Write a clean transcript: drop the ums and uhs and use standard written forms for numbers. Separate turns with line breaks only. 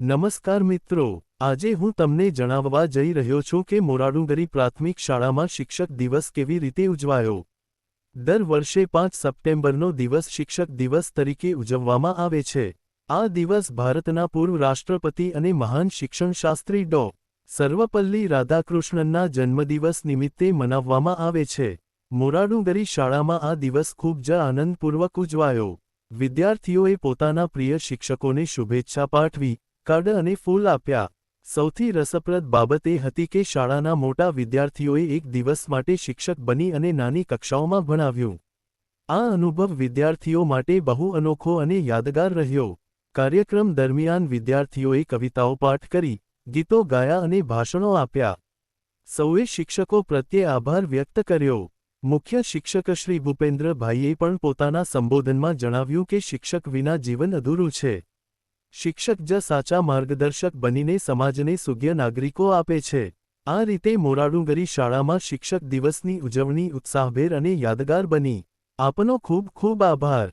નમસ્કાર મિત્રો, આજે હું તમને જણાવવા જઈ રહ્યો છું કે મોરાડુંગરી પ્રાથમિક શાળામાં શિક્ષક દિવસ કેવી રીતે ઉજવાયો। દર વર્ષે 5 સપ્ટેમ્બરનો દિવસ શિક્ષક દિવસ તરીકે ઉજવવામાં આવે છે। આ દિવસ ભારતના પૂર્વ રાષ્ટ્રપતિ અને મહાન શિક્ષણશાસ્ત્રી ડો. સર્વપલ્લી રાધાકૃષ્ણનના જન્મદિવસ નિમિત્તે મનાવવામાં આવે છે। મોરાડુંગરી શાળામાં આ દિવસ ખૂબ જ આનંદપૂર્વક ઉજવાયો। વિદ્યાર્થીઓએ પોતાના પ્રિય શિક્ષકોને શુભેચ્છા પાઠવી, કાર્ડ અને ફૂલ આપ્યા। સૌથી રસપ્રદ બાબત એ હતી કે શાળાના મોટા વિદ્યાર્થીઓએ એક દિવસ માટે શિક્ષક બની અને નાની કક્ષાઓમાં ભણાવ્યું। આ અનુભવ વિદ્યાર્થીઓ માટે બહુ અનોખો અને યાદગાર રહ્યો। કાર્યક્રમ દરમિયાન વિદ્યાર્થીઓએ કવિતાઓ પાઠ કરી, ગીતો ગાયા અને ભાષણો આપ્યા। સૌએ શિક્ષકો પ્રત્યે આભાર વ્યક્ત કર્યો। મુખ્ય શિક્ષક શ્રી ભૂપેન્દ્રભાઈએ પણ પોતાના સંબોધનમાં જણાવ્યું કે શિક્ષક વિના જીવન અધૂરું છે। શિક્ષક જ સાચા માર્ગદર્શક બનીને સમાજને સુયોગ્ય નાગરિકો આપે છે। આ રીતે મોરાડુંગરી શાળામાં શિક્ષક દિવસની ઉજવણી ઉત્સાહભેર અને યાદગાર બની। આપનો ખૂબ ખૂબ આભાર।